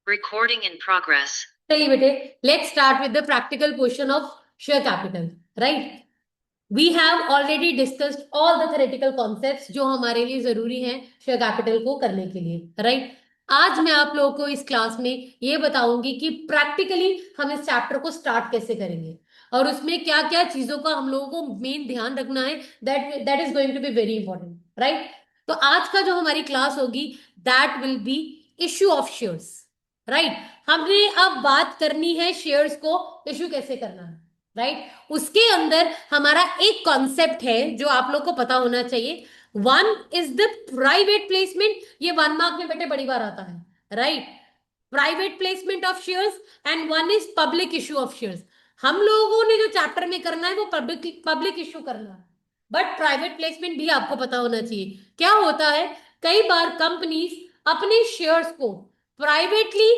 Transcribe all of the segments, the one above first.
Recording in progress. चलिए बेटे, let's start with the practical question of share capital. Right, we have already discussed all the theoretical concepts जो हमारे लिए जरूरी हैं शेयर कैपिटल को करने के लिए. राइट, आज मैं आप लोगों को इस क्लास में ये बताऊंगी कि प्रैक्टिकली हम इस चैप्टर को स्टार्ट कैसे करेंगे और उसमें क्या क्या चीजों का हम लोगों को मेन ध्यान रखना है. That is going to be very important. Right, तो आज का जो हमारी क्लास होगी that will be issue of shares. Right, हमने अब बात करनी है शेयर्स को इशू कैसे करना है. राइट, उसके अंदर हमारा एक कॉन्सेप्ट है जो आप लोग को पता होना चाहिए. One is the private placement. ये 1 मार्क में बेटे बड़ी बार आता है. Right, private placement of shares and one is public issue of shares. हम लोगों ने जो चैप्टर में करना है वो पब्लिक इशू करना है, बट प्राइवेट प्लेसमेंट भी आपको पता होना चाहिए. क्या होता है, कई बार कंपनीज अपने शेयर्स को प्राइवेटली,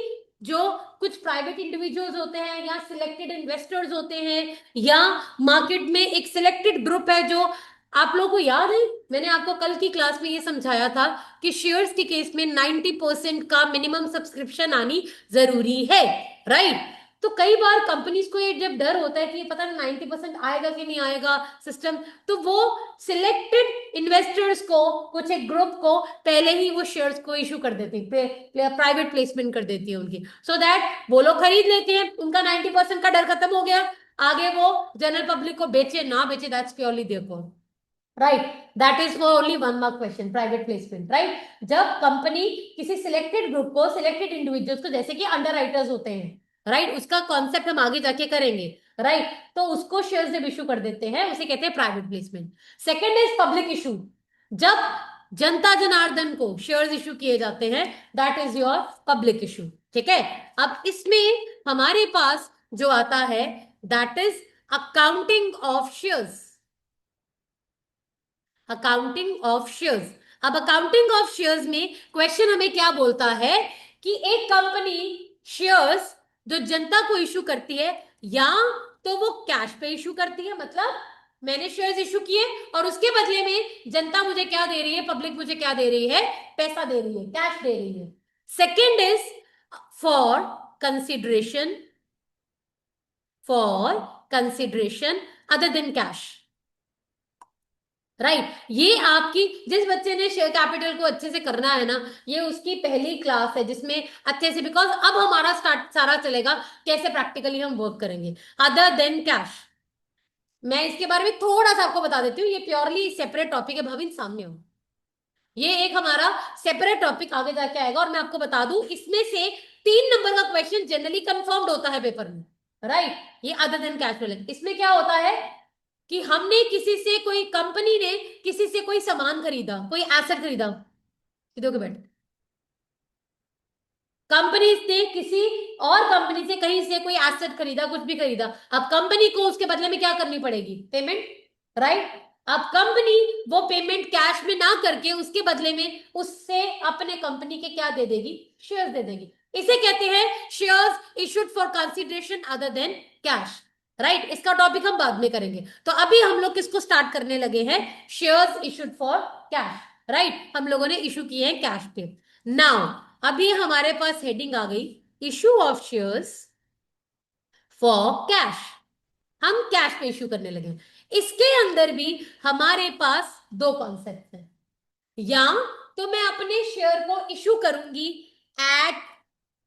जो कुछ प्राइवेट इंडिविजुअल्स होते हैं या सिलेक्टेड इन्वेस्टर्स होते हैं या मार्केट में एक सिलेक्टेड ग्रुप है, जो आप लोगों को याद है मैंने आपको कल की क्लास में ये समझाया था कि शेयर्स के केस में 90% का मिनिमम सब्सक्रिप्शन आनी जरूरी है. राइट, तो कई बार कंपनीज को ये जब डर होता है कि पता नहीं 90% आएगा कि नहीं आएगा सिस्टम, तो वो सिलेक्टेड इन्वेस्टर्स को, कुछ एक ग्रुप को पहले ही वो शेयर्स को इशू कर देती है, प्राइवेट प्लेसमेंट कर देती है उनकी, सो दैट वो लोग खरीद लेते हैं, उनका 90% का डर खत्म हो गया. आगे वो जनरल पब्लिक को बेचे ना बेचे, दैट्स प्योरली देखो. Right, that is for only 1 mark question, private placement. Right, जब कंपनी किसी सिलेक्टेड ग्रुप को, सिलेक्टेड इंडिविजुअल्स को, जैसे कि अंडर राइटर्स होते हैं, राइट, उसका कॉन्सेप्ट हम आगे जाके करेंगे. राइट, तो उसको शेयर्स जब इशू कर देते हैं उसे कहते हैं private placement. Second is public issue. जब जनता जनार्दन को शेयर्स इशू किए जाते हैं, that is your public issue. ठीक है, अब इसमें हमारे पास जो आता है that is accounting of shares. Accounting of shares. अब अकाउंटिंग ऑफ शेयर्स में क्वेश्चन हमें क्या बोलता है कि एक कंपनी शेयर्स जो जनता को इशू करती है, या तो वो कैश पे इशू करती है, मतलब मैंने शेयर्स इशू किए और उसके बदले में जनता मुझे क्या दे रही है, पब्लिक मुझे क्या दे रही है, पैसा दे रही है, कैश दे रही है. Second is for consideration, for consideration other than cash. Right, ये आपकी, जिस बच्चे ने शेयर कैपिटल को अच्छे से करना है ना, ये उसकी पहली क्लास है जिसमें अच्छे से, बिकॉज अब हमारा स्टार्ट सारा चलेगा कैसे प्रैक्टिकली हम वर्क करेंगे अदर देन कैश. मैं इसके बारे में थोड़ा सा आपको बता देती हूँ, ये प्योरली सेपरेट टॉपिक है. भविन सामने हो, ये एक हमारा सेपरेट टॉपिक आगे जाके आएगा. और मैं आपको बता दूं, इसमें से 3 नंबर का क्वेश्चन जनरली कंफर्म्ड होता है पेपर में. राइट, ये अदर देन कैश वाले, इसमें क्या होता है कि हमने किसी से, कोई कंपनी ने किसी से कोई सामान खरीदा, कोई एसेट खरीदा, सीधे के बैठ, कंपनी ने किसी और कंपनी से, कहीं से कोई एसेट खरीदा, कुछ भी खरीदा. अब कंपनी को उसके बदले में क्या करनी पड़ेगी, पेमेंट. राइट, अब कंपनी वो पेमेंट कैश में ना करके उसके बदले में उससे अपने कंपनी के क्या दे देगी, शेयर्स दे देगी. इसे कहते हैं shares issued for consideration other than cash. Right, इसका टॉपिक हम बाद में करेंगे. तो अभी हम लोग किसको स्टार्ट करने लगे हैं, shares issued for cash. Right, हम लोगों ने इशू किए हैं कैश पे. नाउ अभी हमारे पास हेडिंग आ गई, issue of shares for cash. हम कैश पे इशू करने लगे. इसके अंदर भी हमारे पास 2 कॉन्सेप्ट हैं. या तो मैं अपने शेयर को इशू करूंगी एट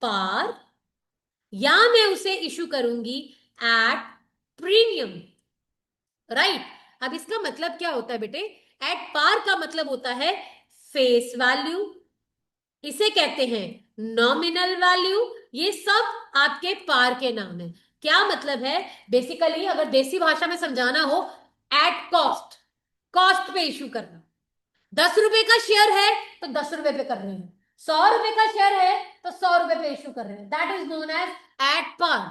पार, या मैं उसे इशू करूंगी एट प्रीमियम. राइट, अब इसका मतलब क्या होता है बेटे, एट पार का मतलब होता है फेस वैल्यू, इसे कहते हैं नॉमिनल वैल्यू. ये सब आपके पार के नाम है. क्या मतलब है, बेसिकली अगर देसी भाषा में समझाना हो, एट कॉस्ट, कॉस्ट पे इशू करना. 10 रुपए का शेयर है तो 10 रुपए पे कर रहे हैं, 100 रुपए का शेयर है तो 100 रुपए पे इशू कर रहे हैं. That is known as at par.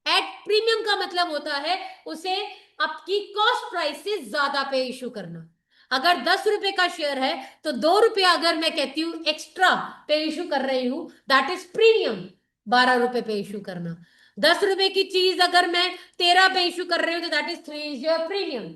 At premium का मतलब होता है उसे आपकी कॉस्ट प्राइस से ज्यादा पे इशू करना. अगर 10 रुपए का शेयर है तो 2 रुपया अगर मैं कहती हूं एक्स्ट्रा पे इशू कर रही हूं, दैट इज प्रीमियम. 12 रुपए पे इशू करना. 10 रुपए की चीज अगर मैं 13 पे इशू कर रही हूं तो that is 3 is your premium.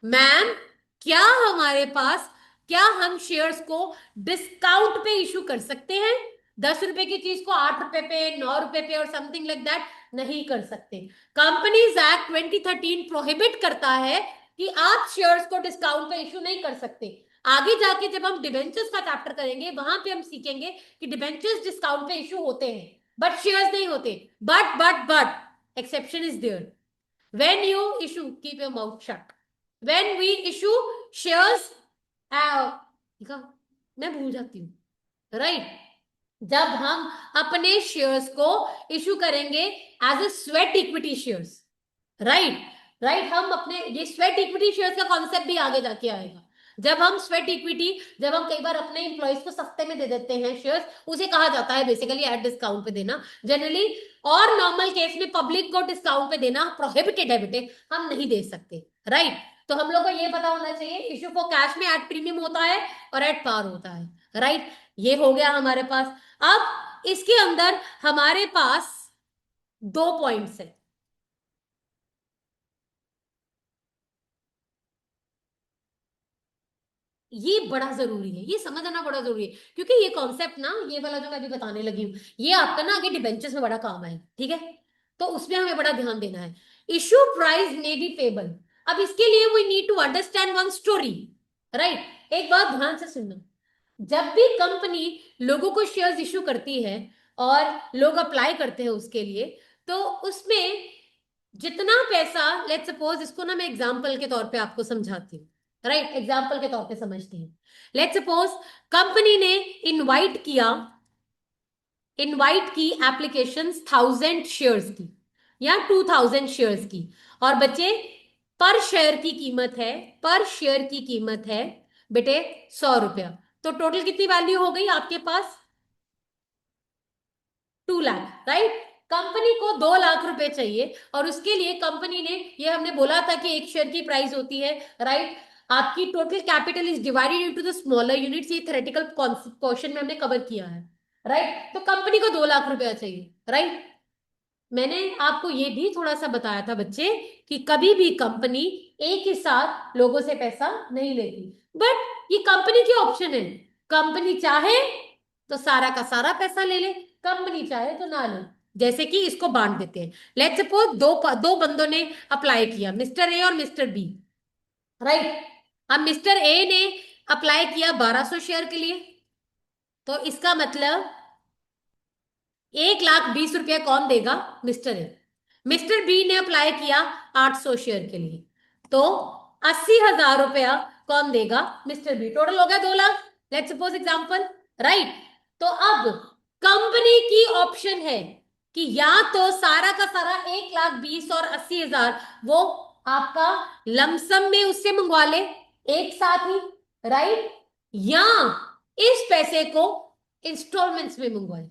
Ma'am, क्या हमारे पास, क्या हम शेयर्स को डिस्काउंट पे इशू कर सकते हैं? 10 रुपए की चीज को 8 रुपए पे, 9 रुपए पे और समथिंग लाइक दैट नहीं कर सकते। कंपनीज एक्ट 2013 प्रोहिबिट करता है कि आप शेयर्स को डिस्काउंट पे इशू नहीं कर सकते। आगे जाके जब हम डिबेंचर्स का चैप्टर करेंगे वहां पे हम सीखेंगे कि डिबेंचर्स डिस्काउंट पे इशू होते हैं बट शेयर्स नहीं होते। But exception is there. When you issue, keep your mouth shut. When we issue shares, देखा, मैं भूल जाती हूँ, राइट। जब हम अपने शेयर्स को इशू करेंगे as a sweat equity shares, right right, हम अपने ये स्वेट इक्विटी शेयर्स का कॉन्सेप्ट भी आगे जाके आएगा। जब हम स्वेट इक्विटी, जब हम कई बार अपने इंप्लॉइज को सस्ते में दे देते हैं शेयर्स, उसे कहा जाता है बेसिकली एट डिस्काउंट पे देना जनरली। और नॉर्मल केस में पब्लिक को डिस्काउंट पे देना प्रोहिबिटेड है बेटे, हम नहीं दे सकते, राइट। तो हम लोग को ये पता होना चाहिए इशू फॉर कैश में एट प्रीमियम होता है और एट पार होता है, राइट। ये हो गया हमारे पास। अब इसके अंदर हमारे पास 2 पॉइंट्स है। ये बड़ा जरूरी है, ये समझना बड़ा जरूरी है, क्योंकि ये कॉन्सेप्ट ना, ये वाला जो मैं अभी बताने लगी हूँ, ये आपका ना आगे डिबेंचर्स में बड़ा काम आए, ठीक है। तो उसमें हमें बड़ा ध्यान देना है। Issue price may be payable. अब इसके लिए we need to understand one story, right. एक बात ध्यान से सुनना, जब भी कंपनी लोगों को शेयर्स इशू करती है और लोग अप्लाई करते हैं उसके लिए, तो उसमें जितना पैसा, लेट सपोज, इसको ना मैं एग्जांपल के तौर पे आपको समझाती हूँ, राइट। एग्जांपल के तौर पे समझते हैं। लेट सपोज कंपनी ने इनवाइट की एप्लीकेशन 1000 शेयर्स की या 2000 शेयर्स की, और बच्चे पर शेयर की कीमत है बेटे 100 रुपया। तो टोटल कितनी वैल्यू हो गई आपके पास? 2 लाख, राइट। कंपनी को 2 लाख रुपए चाहिए और उसके लिए कंपनी ने, ये हमने बोला था कि एक शेयर की प्राइस होती है, राइट। आपकी total capital is divided into the smaller units, ये थ्योरेटिकल क्वेश्चन में हमने कवर किया है, राइट। तो कंपनी को 2 लाख रुपया चाहिए, राइट। मैंने आपको ये भी थोड़ा सा बताया था बच्चे कि कभी भी कंपनी एक ही साथ लोगों से पैसा नहीं लेती, बट ये कंपनी की ऑप्शन है। कंपनी चाहे तो सारा का सारा पैसा ले ले, कंपनी चाहे तो ना ले। जैसे कि इसको बांट देते हैं। लेट सपोज दो दो बंदों ने अप्लाई किया, मिस्टर ए और मिस्टर बी, राइट। अब मिस्टर ए ने अप्लाई किया 1200 शेयर के लिए, तो इसका मतलब 1,20,000 रुपया कौन देगा? Mister A. मिस्टर बी ने अप्लाई किया 800 शेयर के लिए, तो 80,000 रुपया कौन देगा? Mister B. टोटल हो गया 2 lakh, let suppose example, right. तो अब कंपनी की ऑप्शन है कि या तो सारा का सारा 1,20,000 और 80,000 वो आपका लमसम में उससे मंगवा ले एक साथ ही, राइट, या इस पैसे को इंस्टॉलमेंट्स में मंगवाए।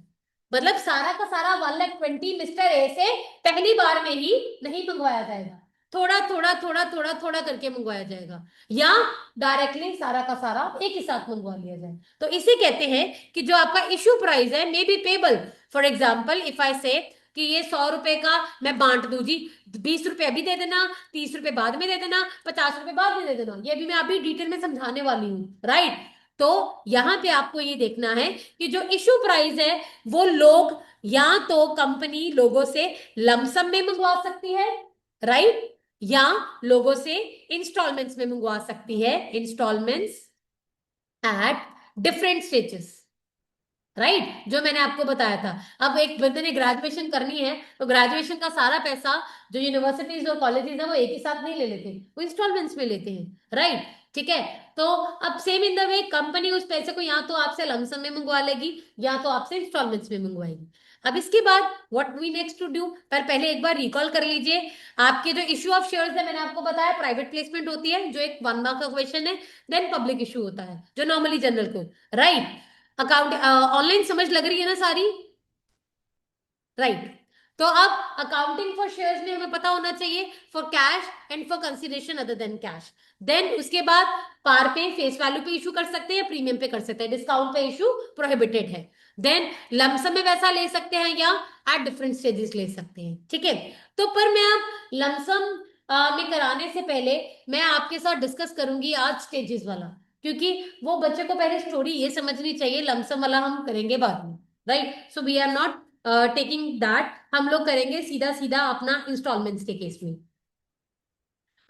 मतलब सारा का सारा 1,20,000 मिस्टर ए से पहली बार में ही नहीं मंगवाया जाएगा, थोड़ा थोड़ा थोड़ा थोड़ा थोड़ा करके मंगवाया जाएगा, या डायरेक्टली सारा का सारा एक ही साथ मंगवा लिया जाए। तो इसे कहते हैं कि जो आपका इशू प्राइस है मे be payable. For example if I से कि ये 100 रुपए का मैं बांट दू जी, 20 रुपए अभी दे देना, 30 रुपए बाद में दे देना, 50 रुपए बाद में दे देना, ये भी मैं अभी डिटेल में समझाने वाली हूँ, राइट। तो यहां पे आपको ये देखना है कि जो इशू प्राइस है वो लोग या तो कंपनी लोगों से लमसम में मंगवा सकती है, राइट, या लोगों से इंस्टॉलमेंट्स में मंगवा सकती है, instalments at different stages, right, जो मैंने आपको बताया था। अब एक बंदे ने ग्रेजुएशन करनी है तो ग्रेजुएशन का सारा पैसा जो यूनिवर्सिटीज और कॉलेजेस है वो एक ही साथ नहीं ले लेते, वो इंस्टॉलमेंट्स में लेते हैं, राइट। ठीक है। तो अब same in the way company उस पैसे को या तो आपसे लमसम में मंगवा लेगी या तो आपसे इंस्टॉलमेंट्स में मंगवाएगी। अब इसके बाद what we next to do, पर पहले एक बार रिकॉल कर लीजिए। आपके जो इशू ऑफ शेयर्स है मैंने आपको बताया प्राइवेट प्लेसमेंट होती है जो एक 1 मार्क का क्वेश्चन है, देन पब्लिक इशू होता है जो नॉर्मली जनरल को, राइट। अकाउंट ऑनलाइन समझ लग रही है ना सारी, राइट। तो अब अकाउंटिंग फॉर शेयर्स में हमें पता होना चाहिए for cash and for consideration other than cash. Then उसके बाद पार पे फेस वैल्यू पे इशू कर सकते हैं, प्रीमियम पे कर सकते हैं, डिस्काउंट पे इशू प्रोहिबिटेड है। देन लमसम में पैसा ले सकते हैं या एट डिफरेंट स्टेजेस ले सकते हैं, ठीक है। तो पर मैं अब लमसम में कराने से पहले मैं आपके साथ डिस्कस करूंगी आज स्टेजेस वाला, क्योंकि वो बच्चे को पहले स्टोरी ये समझनी चाहिए, लमसम वाला हम करेंगे बाद में, right. So we are not taking that, हम लोग करेंगे सीधा सीधा अपना इंस्टॉलमेंट्स के केस में।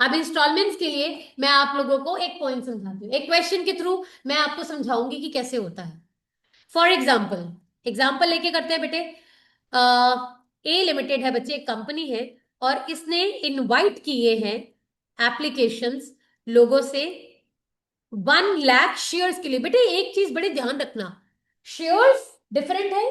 अब इंस्टॉलमेंट्स के लिए मैं आप लोगों को एक पॉइंट समझाती हूँ, एक क्वेश्चन के थ्रू मैं आपको समझाऊंगी कि कैसे होता है। फॉर एग्जाम्पल, एग्जाम्पल लेके करते हैं बेटे। ए लिमिटेड है बच्चे, एक कंपनी है, और इसने इनवाइट किए हैं एप्लीकेशंस लोगों से 1 लाख शेयर्स के लिए। बेटे एक चीज बड़े ध्यान रखना, शेयर्स डिफरेंट है,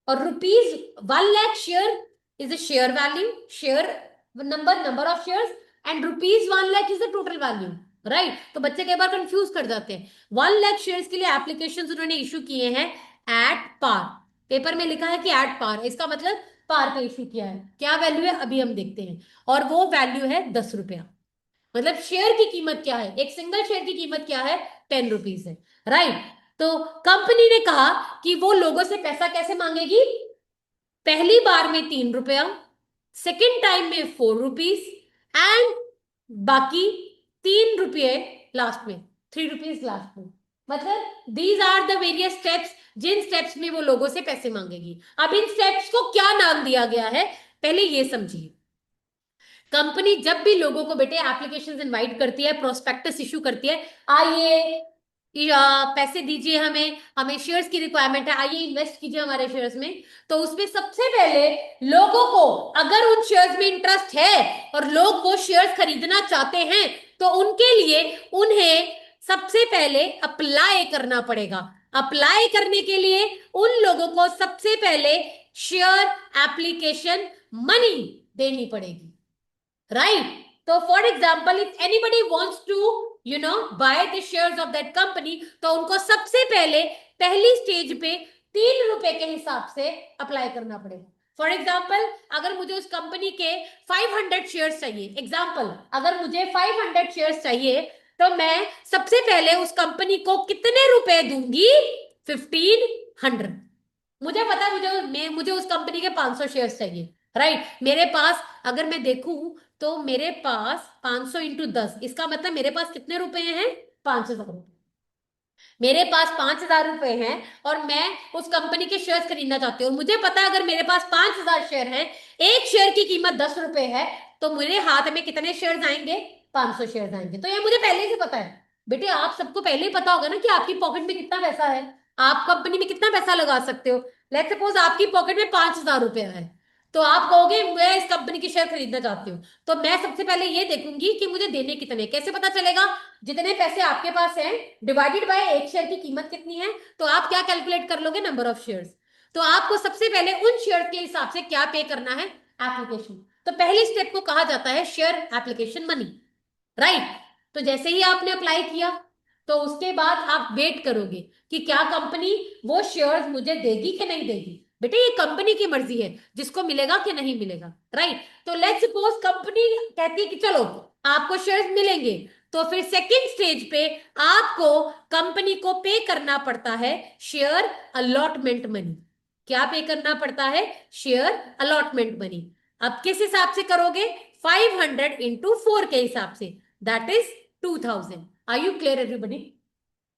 और rupees 1 lakh share is a share value, share number of shares, and rupees 1 lakh is the total value, right. तो बच्चे कई बार कंफ्यूज कर जाते हैं। 1 लाख शेयर्स के लिए एप्लीकेशन उन्होंने इशू किए हैं एट पार, पेपर में लिखा है कि एट पार, इसका मतलब पार पे इशू किया है। क्या वैल्यू है अभी हम देखते हैं, और वो वैल्यू है 10 रुपया। मतलब शेयर की कीमत क्या है, एक सिंगल शेयर की कीमत क्या है, 10 रुपीज है, राइट। तो कंपनी ने कहा कि वो लोगों से पैसा कैसे मांगेगी, पहली बार में 3 रुपया, सेकेंड टाइम में 4 रुपीज, एंड बाकी 3 रुपये लास्ट में, 3 रुपीज लास्ट में। मतलब these are the various steps, जिन स्टेप्स में वो लोगों से पैसे मांगेगी। अब इन स्टेप्स को क्या नाम दिया गया है, पहले ये समझिए। कंपनी जब भी लोगों को बेटे एप्लीकेशन इनवाइट करती है, प्रोस्पेक्टस इशू करती है, आइए या पैसे दीजिए, हमें हमें शेयर्स की रिक्वायरमेंट है, आइए इन्वेस्ट कीजिए हमारे शेयर्स में, तो उसमें सबसे पहले लोगों को, अगर उन शेयर्स में इंटरेस्ट है और लोग वो शेयर्स खरीदना चाहते हैं, तो उनके लिए उन्हें सबसे पहले अप्लाई करना पड़ेगा। अप्लाई करने के लिए उन लोगों को सबसे पहले शेयर एप्लीकेशन मनी देनी पड़ेगी, right? So for example, if anybody wants to buy the shares of that company, तो उनको सबसे पहले पहली स्टेज पे 3 रुपए के हिसाब से अप्लाई करना पड़ेगा। फॉर एग्जाम्पल, अगर मुझे उस कंपनी के 500 शेयर्स चाहिए, एग्जाम्पल अगर मुझे 500 शेयर्स चाहिए, तो मैं सबसे पहले उस कंपनी को कितने रुपए दूंगी, 1500। मुझे पता है मुझे उस कंपनी के 500 शेयर्स चाहिए, राइट। मेरे पास अगर मैं देखूं तो मेरे पास 500 इंटू 10, इसका मतलब मेरे पास कितने रुपए हैं, 5000 रुपए। मेरे पास 5000 रुपए हैं और मैं उस कंपनी के शेयर्स खरीदना चाहती हूँ। मुझे पता है अगर मेरे पास 5000 शेयर हैं, एक शेयर की कीमत 10 रुपए है, तो मेरे हाथ में कितने शेयर्स आएंगे, 500 शेयर्स आएंगे। तो ये मुझे पहले से पता है। बेटे आप सबको पहले ही पता होगा ना कि आपकी पॉकेट में कितना पैसा है, आप कंपनी में कितना पैसा लगा सकते हो। लेट्स सपोज आपकी पॉकेट में 5000 रुपया है, तो आप कहोगे मैं इस कंपनी की शेयर खरीदना चाहती हूँ, तो मैं सबसे पहले ये देखूंगी कि मुझे देने कितने, कैसे पता चलेगा, जितने पैसे आपके पास हैं डिवाइडेड बाय एक शेयर की कीमत कितनी है, तो आप क्या कैलकुलेट कर लोगे, नंबर ऑफ शेयर्स। तो आपको सबसे पहले उन शेयर के हिसाब से क्या पे करना है, एप्लीकेशन। तो पहले स्टेप को कहा जाता है शेयर एप्लीकेशन मनी, राइट। तो जैसे ही आपने अप्लाई किया, तो उसके बाद आप वेट करोगे कि क्या कंपनी वो शेयर्स मुझे देगी कि नहीं देगी। बेटे ये कंपनी की मर्जी है, जिसको मिलेगा कि नहीं मिलेगा, राइट। तो लेट्स सपोज कंपनी कहती है कि चलो आपको शेयर्स मिलेंगे, तो फिर सेकंड स्टेज पे आपको कंपनी को पे करना पड़ता है शेयर अलॉटमेंट मनी। क्या पे करना पड़ता है, शेयर अलॉटमेंट मनी। अब किस हिसाब से करोगे, 500 इंटू 4 के हिसाब से, that is 2000। Are you clear everybody,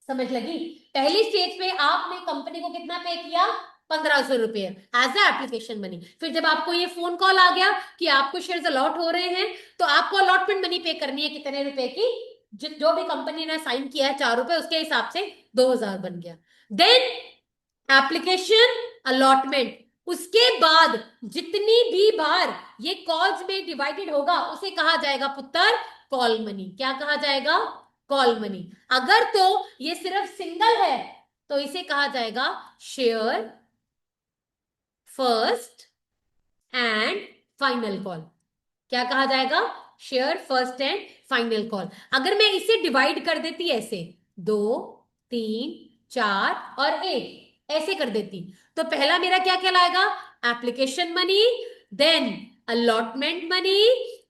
समझ लगी। पहली स्टेज पे आपने कंपनी को कितना पे किया, 1500 रुपए एज ए एप्लीकेशन मनी। फिर जब आपको ये फोन कॉल आ गया कि आपको शेयर्स अलॉट हो रहे हैं, तो आपको अलॉटमेंट मनी पे करनी है कितने रुपए की, जो भी कंपनी ने साइन किया है 4 रुपए, उसके हिसाब से 2000 बन गया। देन एप्लीकेशन अलॉटमेंट, उसके बाद जितनी भी बार ये कॉल्स में डिवाइडेड होगा उसे कहा जाएगा पुत्र कॉल मनी। क्या कहा जाएगा, कॉल मनी। अगर तो ये सिर्फ सिंगल है तो इसे कहा जाएगा share first and final call. क्या कहा जाएगा, share first and final call. अगर मैं इसे डिवाइड कर देती ऐसे 2 3 4 और 1 ऐसे कर देती, तो पहला मेरा क्या कहलाएगा, application money, then allotment money,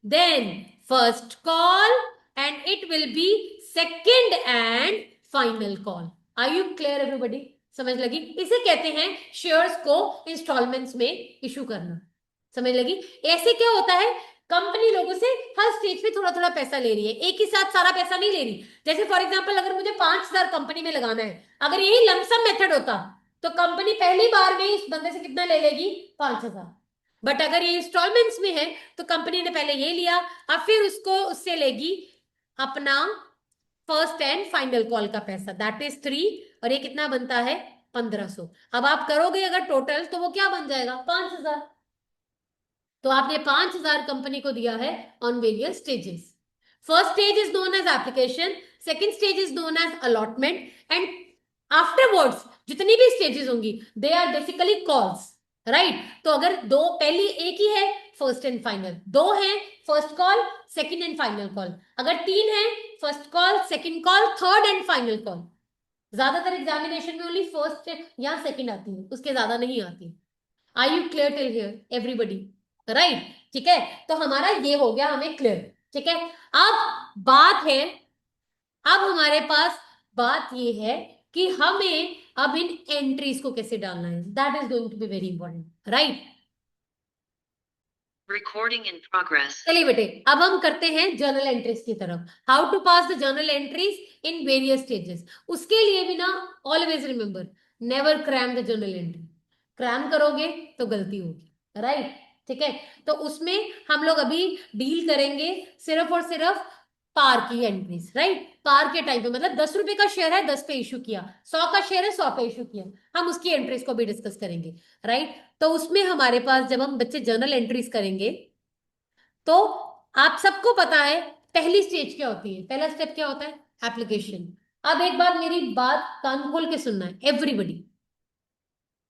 then first call, and it will be second and final call. Are you clear everybody, समझ लगी। इसे कहते हैं शेयर्स को इंस्टॉलमेंट्स में इशू करना, समझ लगी। ऐसे क्या होता है, कंपनी लोगों से हर स्टेज पे थोड़ा थोड़ा पैसा ले रही है, एक ही साथ सारा पैसा नहीं ले रही। जैसे फॉर एग्जांपल अगर मुझे 5000 कंपनी में लगाना है, अगर यही लमसम मेथड होता तो कंपनी पहली बार में इस बंदे से कितना ले लेगी, 5,000। बट अगर ये इंस्टॉलमेंट्स में है तो कंपनी ने पहले ये लिया, अब फिर उसको उससे लेगी अपना फर्स्ट एंड फाइनल कॉल का पैसा, दैट इज 3, और ये कितना बनता है, 1,500। अब आप करोगे अगर टोटल तो वो क्या बन जाएगा, 5,000। तो आपने 5,000 कंपनी को दिया है on various stages. First stage is known as application, second stage is known as allotment, and afterwards जितनी भी स्टेजेस होंगी they are basically calls, right. तो अगर दो, पहली एक ही है फर्स्ट एंड फाइनल, दो है first call second and final call, अगर तीन है first call second call third and final call. ज्यादातर एग्जामिनेशन में ओनली फर्स्ट या सेकेंड आती है, उसके ज्यादा नहीं आती। Are you clear till here everybody, right. ठीक है, तो हमारा ये हो गया हमें क्लियर। ठीक है, अब बात है, अब हमारे पास बात ये है कि हमें अब इन एंट्रीज को कैसे डालना है, that is going to be very important, right. Recording in progress. चलिए बेटे, अब हम करते हैं जर्नल एंट्रीज की तरफ। How to pass the journal entries in various stages. उसके लिए भी ना, always remember, never cram the journal entry. Cram करोगे तो गलती होगी, राइट। ठीक है, तो उसमें हम लोग अभी डील करेंगे सिर्फ और सिर्फ पार की एंट्रीज, राइट। पार के टाइम पे मतलब 10 रुपए का शेयर है, 10 पे इशू किया, 100 का शेयर है, 100 पे इशू किया, हम उसकी एंट्रीज को भी डिस्कस करेंगे, राइट। तो उसमें हमारे पास जब हम बच्चे जर्नल एंट्रीज करेंगे तो आप सबको पता है पहली स्टेज क्या होती है, पहला स्टेप क्या होता है, एप्लीकेशन। अब एक बार मेरी बात कान खोल के सुनना है एवरीबडी।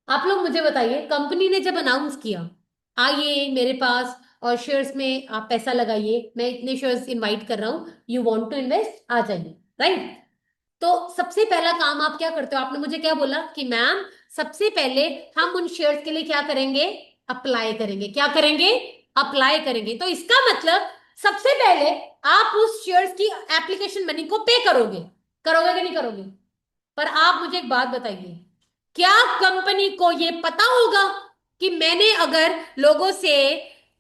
आप लोग मुझे बताइए, कंपनी ने जब अनाउंस किया आइए मेरे पास और शेयर्स में आप पैसा लगाइए, मैं इतने शेयर्स इनवाइट कर रहा हूं, यू वांट टू इन्वेस्ट, आ जाइए, राइट। तो सबसे पहला काम आप क्या करते हो, आपने मुझे क्या बोला कि मैम सबसे पहले हम उन शेयर्स के लिए क्या करेंगे, अप्लाई करेंगे, क्या करेंगे, अप्लाई करेंगे। तो इसका मतलब सबसे पहले आप उस शेयर्स की एप्लीकेशन मनी को पे करोगे, करोगे कि नहीं करोगे। पर आप मुझे एक बात बताइए, क्या कंपनी को यह पता होगा कि मैंने अगर लोगों से,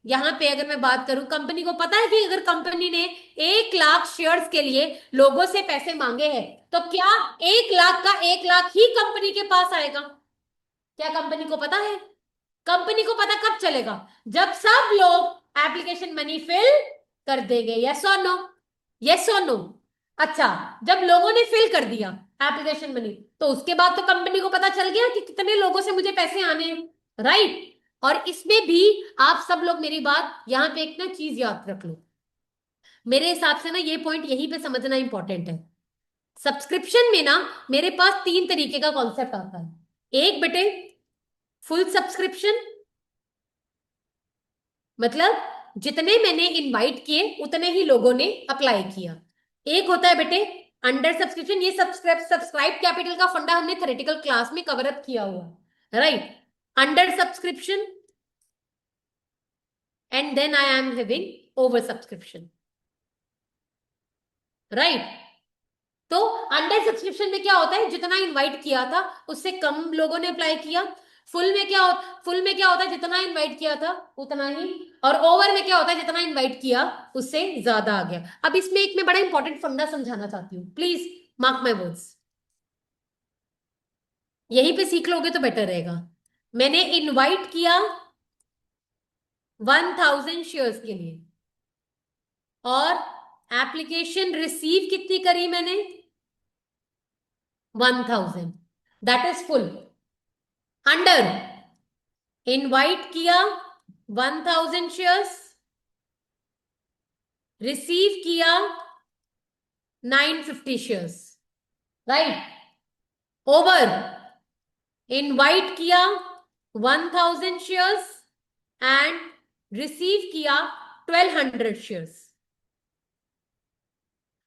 यहां पे अगर मैं बात करूं, कंपनी को पता है कि अगर कंपनी ने 1 लाख शेयर्स के लिए लोगों से पैसे मांगे हैं तो क्या 1 लाख का 1 लाख ही कंपनी के पास आएगा, क्या कंपनी को पता है। कंपनी को पता कब चलेगा, जब सब लोग एप्लीकेशन मनी फिल कर देंगे, यस और नो, यस और नो। अच्छा, जब लोगों ने फिल कर दिया एप्लीकेशन मनी तो उसके बाद तो कंपनी को पता चल गया कि कितने लोगों से मुझे पैसे आने हैं, राइट। और इसमें भी आप सब लोग मेरी बात यहां पे एक ना चीज याद रख लो, मेरे हिसाब से ना ये पॉइंट यहीं पे समझना इंपॉर्टेंट है। सब्सक्रिप्शन में ना मेरे पास 3 तरीके का कॉन्सेप्ट आता है। एक बेटे फुल सब्सक्रिप्शन, मतलब जितने मैंने इनवाइट किए उतने ही लोगों ने अप्लाई किया। एक होता है बेटे अंडर सब्सक्रिप्शन, ये सब्सक्राइब कैपिटल का फंडा हमने थ्योरेटिकल क्लास में कवर अप किया हुआ, राइट। Under subscription and then I am having over subscription, right. तो अंडर सब्सक्रिप्शन में क्या होता है, जितना इनवाइट किया था उससे कम लोगों ने अप्लाई किया। फुल में क्या होता है, जितना इनवाइट किया था उतना ही, और ओवर में क्या होता है, जितना इनवाइट किया उससे ज्यादा आ गया। अब इसमें एक मैं बड़ा इंपॉर्टेंट फंडा समझाना चाहती हूँ, प्लीज मार्क माई वर्ड्स, यहीं पे सीख लोगे तो बेटर रहेगा। मैंने इनवाइट किया 1,000 शेयर्स के लिए और एप्लीकेशन रिसीव कितनी करी मैंने, 1,000, that is full. Under invite किया 1,000 शेयर्स, रिसीव किया 950 शेयर्स, राइट। ओवर इनवाइट किया 1,000 शेयर्स एंड रिसीव किया 1,200 shares.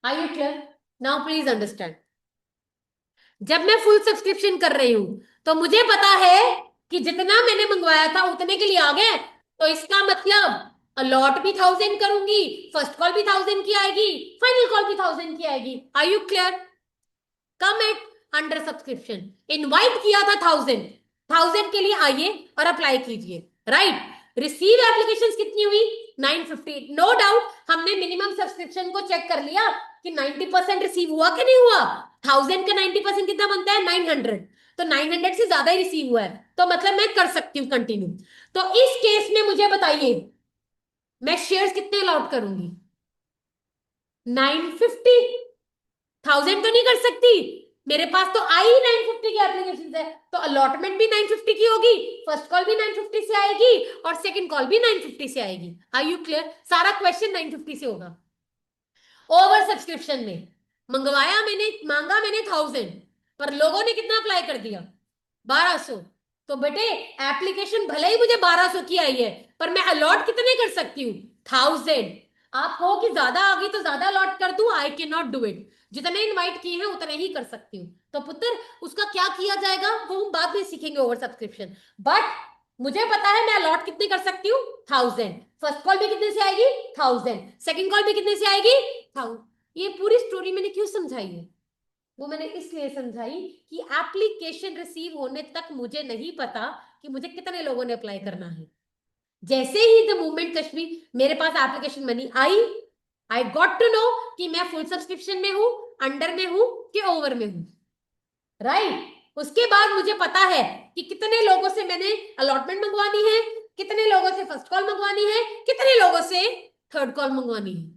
Are you clear, now please understand. जब मैं फुल सब्सक्रिप्शन कर रही हूं तो मुझे पता है कि जितना मैंने मंगवाया था उतने के लिए आ गए, तो इसका मतलब अलॉट भी 1,000 करूंगी, फर्स्ट कॉल भी 1,000 की आएगी, फाइनल कॉल भी 1,000 की आएगी। Are you clear, come at under subscription, invite किया था 1,000, 1,000 के लिए आइए और अप्लाई कीजिए, राइट। रिसीव एप्लीकेशंस कितनी हुई, 950। नो डाउट हमने मिनिमम सब्सक्रिप्शन को चेक कर लिया कि 90% रिसीव हुआ कि नहीं हुआ, 1,000 का 90% कितना बनता है, 900। तो 900 से ज्यादा ही रिसीव हुआ है, तो मतलब मैं कर सकती हूँ कंटिन्यू। तो इस केस में मुझे बताइए मैं शेयर्स कितने अलॉट करूंगी? 950। 1000 तो नहीं कर सकती, मेरे पास तो आई 950 की एप्लीकेशन है, तो अलॉटमेंट भी 950 की होगी, फर्स्ट कॉल भी 950 से आएगी और सेकंड कॉल भी 950 से आएगी। Are you clear? सारा क्वेश्चन 950 से होगा। ओवर सब्सक्रिप्शन में मंगवाया मैंने, मांगा मैंने 1000, पर लोगों ने कितना अप्लाई कर दिया? 1200। तो बेटे एप्लीकेशन भले ही मुझे 1200 की आई है, पर मैं अलॉट कितने कर सकती हूँ? 1000। आप हो कि ज्यादा आ गई तो ज्यादा अलॉट कर दूं, I can not do it. जितने इनवाइट किए हैं उतने ही कर सकती हूँ। तो पुत्र उसका क्या किया जाएगा वो हम बाद में सीखेंगे, ओवर सब्सक्रिप्शन। बट मुझे पता है मैं अलॉट कितने कर सकती हूँ? 1000। फर्स्ट कॉल भी कितने से आएगी? 1000। सेकंड कॉल भी कितने से आएगी? 1000। ये पूरी स्टोरी मैंने क्यों समझाई है? वो मैंने इसलिए समझाई कि एप्लीकेशन रिसीव होने तक मुझे नहीं पता कि मुझे कितने लोगों ने अप्लाई करना है। जैसे ही द मूवमेंट कश्मीर मेरे पास application money I, I got to know कि मैं फुल सब्सक्रिप्शन में हूं, अंडर में हूं कि ओवर में हूं, राइट? उसके बाद मुझे पता है कि कितने लोगों से मैंने अलॉटमेंट मंगवानी है, कितने लोगों से फर्स्ट कॉल मंगवानी है, कितने लोगों से थर्ड कॉल मंगवानी है।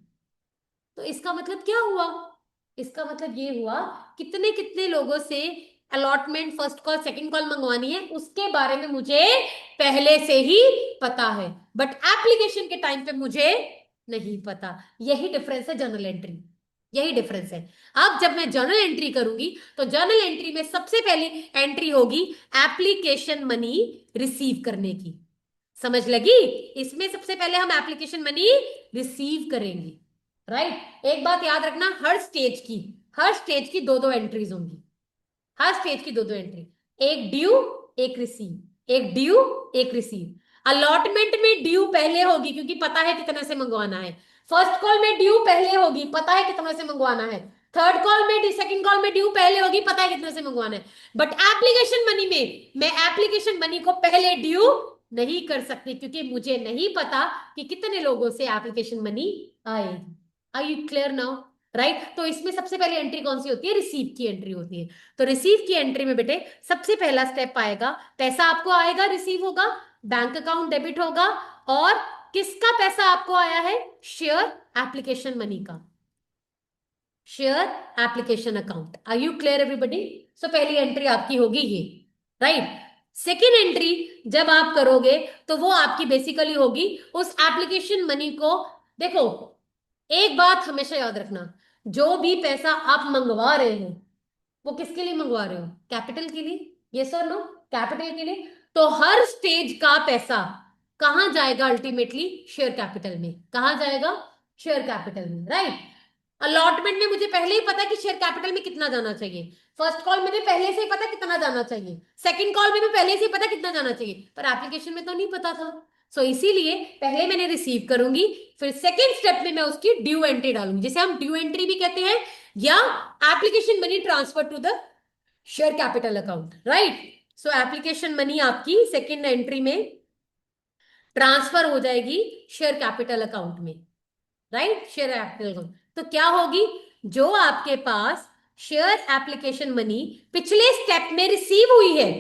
तो इसका मतलब क्या हुआ? इसका मतलब ये हुआ कितने कितने लोगों से allotment, first call, second call मंगवानी है उसके बारे में मुझे पहले से ही पता है, बट एप्लीकेशन के टाइम पे मुझे नहीं पता। यही डिफरेंस है जर्नल एंट्री, यही डिफरेंस है। अब जब मैं जर्नल एंट्री करूंगी तो जर्नल एंट्री में सबसे पहली एंट्री होगी एप्लीकेशन मनी रिसीव करने की। समझ लगी? इसमें सबसे पहले हम एप्लीकेशन मनी रिसीव करेंगे, राइट? एक बात याद रखना, हर स्टेज की दो दो एंट्रीज होंगी, हर स्टेज की दो दो एंट्री। एक ड्यू, एक रिसीव, एक ड्यू, एक रिसीव। अलॉटमेंट में ड्यू पहले होगी क्योंकि पता है कितने से मंगवाना है। फर्स्ट कॉल में ड्यू पहले होगी, पता है कितने से मंगवाना है। थर्ड कॉल में, सेकंड कॉल में ड्यू पहले होगी, पता है कितने से मंगवाना है। बट एप्लीकेशन मनी में मैं एप्लीकेशन मनी को पहले ड्यू नहीं कर सकती क्योंकि मुझे नहीं पता कि कितने लोगों से एप्लीकेशन मनी आएगी। Are you clear now? Right? तो इसमें सबसे पहले एंट्री कौन सी होती है? रिसीव की एंट्री होती है। तो रिसीव की एंट्री में बेटे सबसे पहला स्टेप आएगा, पैसा आपको आएगा, रिसीव होगा, बैंक अकाउंट डेबिट होगा, और किसका पैसा आपको आया है? शेयर एप्लीकेशन मनी का, share application account. Are you clear everybody? So पहली एंट्री आपकी होगी ये, राइट? सेकेंड एंट्री जब आप करोगे तो वो आपकी बेसिकली होगी उस एप्लीकेशन मनी को। देखो एक बात हमेशा याद रखना, जो भी पैसा आप मंगवा रहे हो वो किसके लिए मंगवा रहे हो? कैपिटल के लिए, यस और नो? कैपिटल के लिए। तो हर स्टेज का पैसा कहां जाएगा? अल्टीमेटली शेयर कैपिटल में। कहां जाएगा? शेयर कैपिटल में, राइट? अलॉटमेंट में मुझे पहले ही पता कि शेयर कैपिटल में कितना जाना चाहिए, फर्स्ट कॉल में भी पहले से ही पता कितना जाना चाहिए, सेकंड कॉल में भी पहले से ही पता कितना जाना चाहिए, पर एप्लीकेशन में तो नहीं पता था। सो इसीलिए पहले मैंने रिसीव करूंगी, फिर सेकेंड स्टेप में मैं उसकी ड्यू एंट्री डालूंगी, जिसे हम ड्यू एंट्री भी कहते हैं, या application money transfer to the share capital account, right? So application money आपकी सेकेंड एंट्री में ट्रांसफर हो जाएगी शेयर कैपिटल अकाउंट में, राइट? Share capital account. तो क्या होगी? जो आपके पास शेयर एप्लीकेशन मनी पिछले स्टेप में रिसीव हुई है,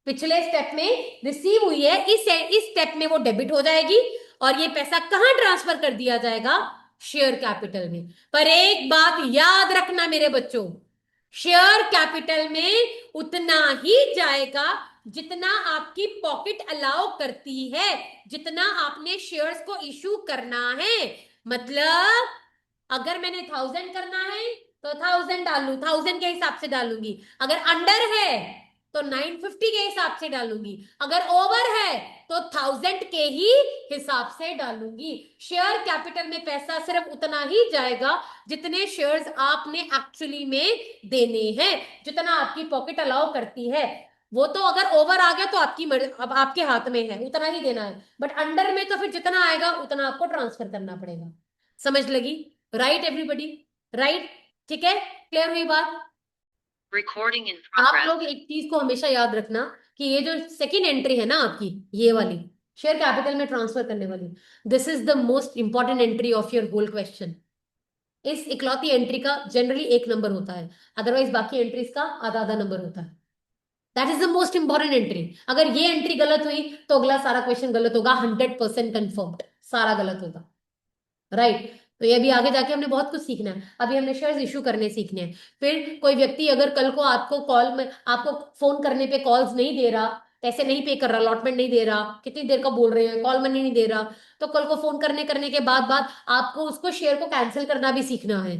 पिछले स्टेप में रिसीव हुई है, इस स्टेप में वो डेबिट हो जाएगी, और ये पैसा कहां ट्रांसफर कर दिया जाएगा? शेयर कैपिटल में। पर एक बात याद रखना मेरे बच्चों, शेयर कैपिटल में उतना ही जाएगा जितना आपकी पॉकेट अलाउ करती है, जितना आपने शेयर्स को इशू करना है। मतलब अगर मैंने 1000 करना है तो 1000 डालू, 1000 के हिसाब से डालूंगी। अगर अंडर है तो 950 के हिसाब से डालूंगी, अगर ओवर है तो 1000 के ही हिसाब से डालूंगी। शेयर कैपिटल में पैसा सिर्फ उतना ही जाएगा जितने शेयर्स आपने एक्चुअली में देने हैं, जितना आपकी पॉकेट अलाउ करती है। वो तो अगर ओवर आ गया तो आपकी अब आपके हाथ में है, उतना ही देना है, बट अंडर में तो फिर जितना आएगा उतना आपको ट्रांसफर करना पड़ेगा। समझ लगी? Right everybody? राइट? ठीक है, क्लियर हुई बात? रिकॉर्डिंग इन आप प्रोग्रेस। लोग एक चीज को हमेशा याद रखना कि ये जो सेकेंड एंट्री है ना आपकी, ये वाली शेयर कैपिटल में ट्रांसफर करने वाली, this is the most important entry of your whole question. इस इकलौती एंट्री का जनरली 1 नंबर होता है, अदरवाइज बाकी एंट्रीज का आधा आधा नंबर होता है, that is the most important entry. अगर ये एंट्री गलत हुई तो अगला सारा क्वेश्चन गलत होगा, 100% कंफर्म्ड, सारा गलत होगा, राइट। तो ये भी आगे जाके हमने बहुत कुछ सीखना है। अभी हमने शेयर्स इशू करने सीखने हैं। फिर कोई व्यक्ति अगर कल को आपको कॉल में, आपको फोन करने पे कॉल्स नहीं दे रहा, पैसे नहीं पे कर रहा, अलॉटमेंट नहीं दे रहा, कितनी देर का बोल रहे हैं, कॉल मनी नहीं दे रहा, तो कल को फोन करने करने के बाद बाद आपको उसको शेयर को कैंसिल करना भी सीखना है।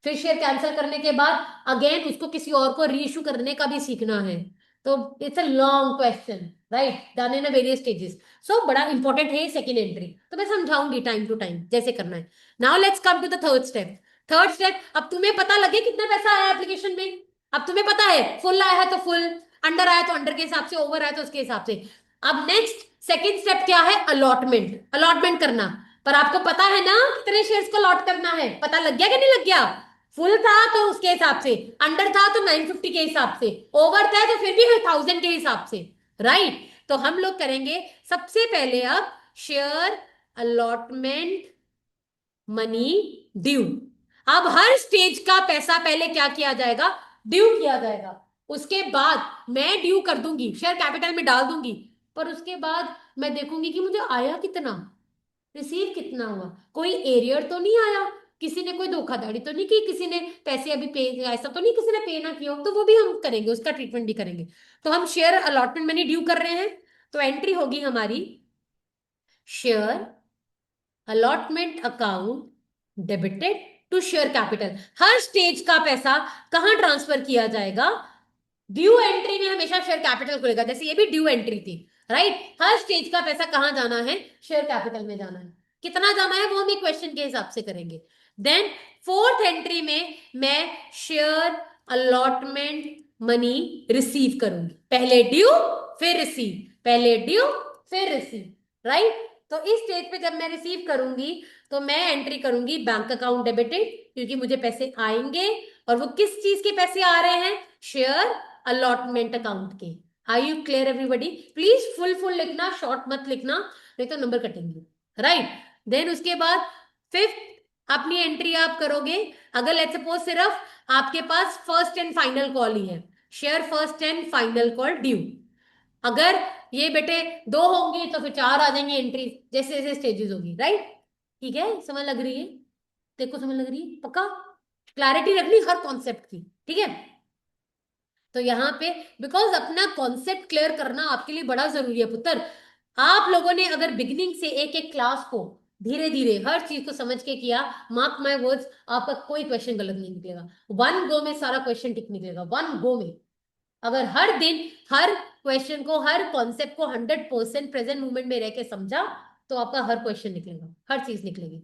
फिर शेयर कैंसिल करने के बाद अगेन उसको किसी और को री इशू करने का भी सीखना है। तो it's a long question, right, done in various stages. So बड़ा इंपॉर्टेंट है सेकेंड एंट्री, तो मैं समझाऊंगी टाइम टू टाइम जैसे करना है। Now let's come to the third step. Third step, अब तुम्हें पता लगे कितना पैसा आया एप्लीकेशन में। अब तुम्हें पता है फुल आया है तो फुल, अंडर आया तो अंडर के हिसाब से, ओवर आया तो उसके हिसाब से। अब नेक्स्ट सेकंड स्टेप क्या है, अलॉटमेंट, अलॉटमेंट करना। पर आपको पता है ना कितने शेयर्स को अलॉट करना है, पता लग गया कि नहीं लग गया। फुल था तो उसके हिसाब से, अंडर था तो 950 के हिसाब से, ओवर था तो फिर भी 1000 के हिसाब से, राइट। तो हम लोग करेंगे सबसे पहले अब शेयर अलॉटमेंट मनी ड्यू। अब हर स्टेज का पैसा पहले क्या किया जाएगा, ड्यू किया जाएगा। उसके बाद मैं ड्यू कर दूंगी, शेयर कैपिटल में डाल दूंगी, पर उसके बाद मैं देखूंगी कि मुझे आया कितना, रिसीव कितना हुआ, कोई एरियर तो नहीं आया, किसी ने कोई धोखाधड़ी तो नहीं की, किसी ने पैसे अभी पे, ऐसा तो नहीं किसी ने पे ना किया हो, तो वो भी हम करेंगे, उसका ट्रीटमेंट भी करेंगे। तो हम शेयर अलॉटमेंट मनी ड्यू कर रहे हैं, तो एंट्री होगी हमारी share allotment account debited to share capital. हर स्टेज का पैसा कहां ट्रांसफर किया जाएगा, ड्यू एंट्री में हमेशा शेयर कैपिटल खुलेगा, जैसे ये भी ड्यू एंट्री थी, राइट। हर स्टेज का पैसा कहां जाना है, शेयर कैपिटल में जाना है। कितना जाना है वो हम एक क्वेश्चन के हिसाब से करेंगे। देन फोर्थ एंट्री में मैं शेयर अलॉटमेंट मनी रिसीव करूंगी, पहले ड्यू फिर रिसीव, पहले ड्यू फिर रिसीव, राइट। तो इस स्टेज पे जब मैं रिसीव करूंगी तो मैं एंट्री करूंगी बैंक अकाउंट डेबिटेड, क्योंकि मुझे पैसे आएंगे, और वो किस चीज के पैसे आ रहे हैं, शेयर अलॉटमेंट अकाउंट के। Are you clear everybody? Please full full लिखना, शॉर्ट मत लिखना, नहीं तो नंबर कटेंगे, राइट। देन उसके बाद फिफ्थ अपनी एंट्री आप करोगे, अगर लेट्स सपोज सिर्फ आपके पास फर्स्ट एंड फाइनल कॉल ही है, share first and final call due. अगर ये बेटे दो होंगी तो फिर चार आ जाएंगे एंट्री, जैसे जैसे स्टेजेस होगी, राइट। ठीक है, समझ लग रही है? देखो समझ लग रही है पक्का, क्लैरिटी रखनी हर कॉन्सेप्ट की, ठीक है। तो यहाँ पे बिकॉज अपना कॉन्सेप्ट क्लियर करना आपके लिए बड़ा जरूरी है पुत्र। आप लोगों ने अगर बिगिनिंग से एक एक क्लास को धीरे धीरे हर चीज को समझ के किया, मार्क माय वर्ड्स, आपका कोई क्वेश्चन गलत नहीं निकलेगा, वन गो में सारा क्वेश्चन टिक निकलेगा, वन गो में। अगर हर दिन हर क्वेश्चन को, हर कॉन्सेप्ट को 100% प्रेजेंट मूवमेंट में रह के समझा, तो आपका हर क्वेश्चन निकलेगा, हर चीज निकलेगी।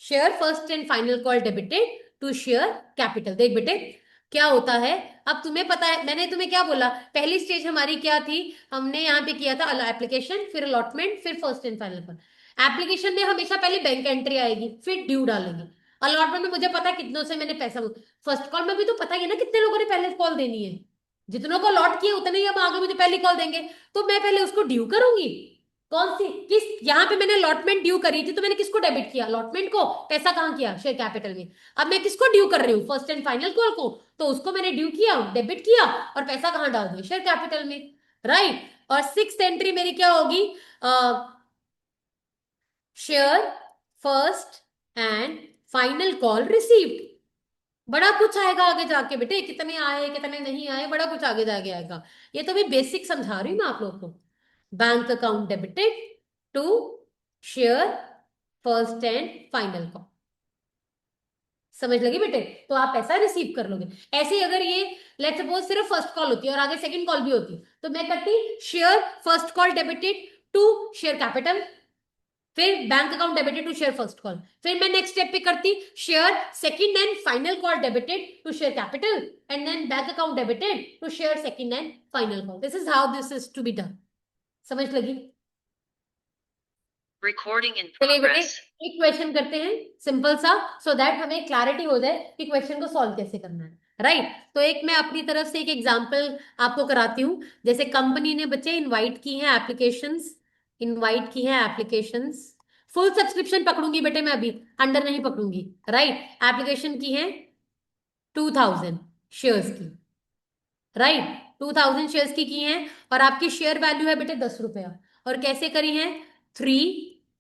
Share first and final call debited to share capital. देख बेटे क्या होता है, अब तुम्हें पता है मैंने तुम्हें क्या बोला, पहली स्टेज हमारी क्या थी, हमने यहाँ पे किया था एप्लीकेशन, फिर अलॉटमेंट, फिर first and final call. Application में हमेशा पहले बैंक एंट्री आएगी, फिर ड्यू डालेंगे। अलॉटमेंट में मुझे पता है कितनों से मैंने पैसा, फर्स्ट कॉल में भी तो पता ही है ना कितने लोगों ने पहले कॉल देनी है, जितनों को अलॉट किए उतने ही अब आगे मुझे पहली कॉल देंगे, तो मैं पहले उसको ड्यू करूंगी। कौन सी, किस, यहाँ पे मैंने अलॉटमेंट ड्यू करी थी, तो मैंने किसको डेबिट किया, अलॉटमेंट को, पैसा कहाँ किया, शेयर कैपिटल में। अब मैं किसको ड्यू कर रही हूँ, फर्स्ट एंड फाइनल कॉल को, तो उसको मैंने ड्यू किया, डेबिट किया, और पैसा कहाँ डाल दिया, शेयर कैपिटल में, राइट। और सिक्स एंट्री मेरी क्या होगी, share first and final call received. बड़ा कुछ आएगा आगे जाके बेटे, कितने आए कितने नहीं आए, बड़ा कुछ आगे जाके आएगा, ये तो भी बेसिक समझा रही हूँ मैं आप लोग को। Bank account debited to share first and final call, समझ लगी बेटे, तो आप पैसा रिसीव कर लोगे। ऐसे ही अगर ये लेट्स सपोज सिर्फ फर्स्ट कॉल होती है और आगे सेकंड कॉल भी होती है, तो मैं करती share first call debited to share capital, फिर bank account debited to share first call, फिर मैं नेक्स्ट स्टेप पे करती share second and final call debited to share capital, and then bank account debited to share second and final call. This is how this is to be done, समझ लगी? Recording in चलिए बेटे progress. एक question करते हैं simple सा, so that हमें clarity हो जाए कि क्वेश्चन को सॉल्व कैसे करना है, राइट। तो एक मैं अपनी तरफ से एक एग्जांपल आपको कराती हूँ। जैसे कंपनी ने बच्चे इनवाइट की हैं एप्लीकेशंस, इनवाइट की हैं एप्लीकेशंस, फुल सब्सक्रिप्शन पकड़ूंगी बेटे मैं अभी, अंडर नहीं पकड़ूंगी, राइट। एप्लीकेशन की है 2000 शेयर्स की, राइट, 2000 शेयर्स की हैं और आपकी शेयर वैल्यू है बेटे 10 रुपया। और कैसे करी है? 3,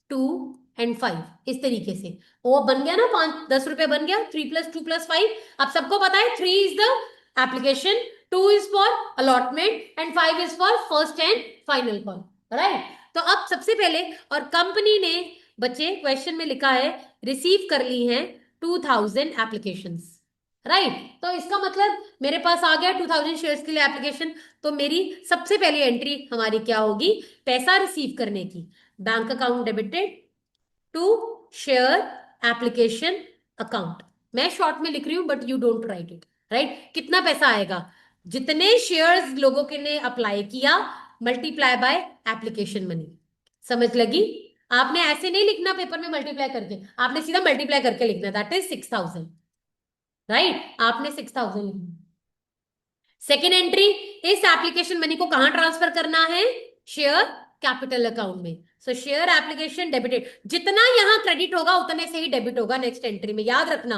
2 एंड 5 इस तरीके से। वो बन गया ना, 10 रुपये बन गया। 3 + 2 + 5। अब सबको पता है 3 is the application, 2 is for allotment and 5 is for first and final call, right. तो अब सबसे पहले, और कंपनी ने बच्चे क्वेश्चन में लिखा है रिसीव कर ली हैं 2000 एप्लीकेशंस, राइट। तो इसका मतलब मेरे पास आ गया 2000 शेयर्स के लिए एप्लीकेशन। तो मेरी सबसे पहली एंट्री हमारी क्या होगी? पैसा रिसीव करने की। Bank account debited to share application account. मैं शॉर्ट में लिख रही हूं but you don't write it, right. कितना पैसा आएगा? जितने शेयर्स लोगों के ने अप्लाई किया मल्टीप्लाई बाय एप्लीकेशन मनी। समझ लगी? आपने ऐसे नहीं लिखना पेपर में मल्टीप्लाई करके, आपने सीधा मल्टीप्लाई करके लिखना, दैट इज 6000, राइट। आपने 6000 लिखना। सेकेंड एंट्री, इस एप्लीकेशन मनी को कहां ट्रांसफर करना है? शेयर कैपिटल अकाउंट में। सो शेयर एप्लीकेशन डेबिटेड, जितना यहां क्रेडिट होगा उतने से ही डेबिट होगा नेक्स्ट एंट्री में, याद रखना।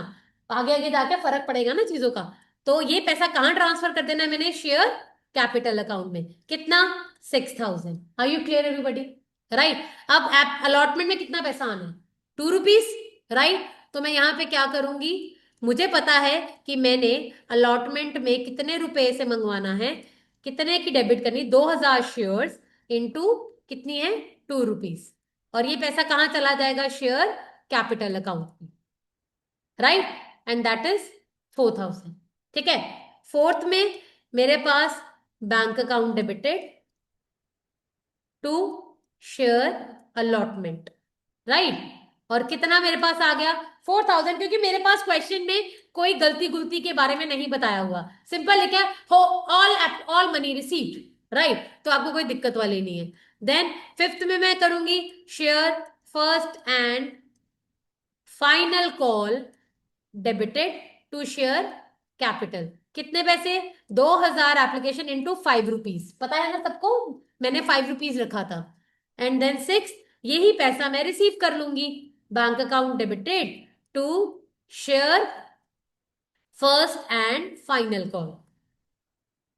आगे आगे जाके फर्क पड़ेगा ना चीजों का। तो ये पैसा कहां ट्रांसफर कर देना है मैंने? शेयर कैपिटल अकाउंट में। कितना? 6000। Are you clear everybody? Right. अब अलॉटमेंट में कितना पैसा आना है? 2 रुपीज, राइट। तो मैं यहां पे क्या करूंगी? मुझे पता है कि मैंने अलॉटमेंट में कितने रुपए से मंगवाना है, कितने की डेबिट करनी, 2000 शेयर्स इंटू कितनी है? 2 रुपीज। और ये पैसा कहां चला जाएगा? शेयर कैपिटल अकाउंट में, राइट। And that is 4000। ठीक है। फोर्थ में मेरे पास bank account debited to share allotment, right. और कितना मेरे पास आ गया? 4000, क्योंकि मेरे पास क्वेश्चन में कोई गलती गुलती के बारे में नहीं बताया हुआ, सिंपल लिखा है हो all all money received, right. तो आपको कोई दिक्कत वाली नहीं है। देन फिफ्थ में मैं करूंगी share first and final call debited to share capital. कितने पैसे? 2000 एप्लीकेशन इंटू 5 रुपीज, पता है ना सबको, मैंने 5 रुपीज रखा था। एंड देन सिक्स, यही पैसा मैं रिसीव कर लूंगी। Bank account debited to share first and final call,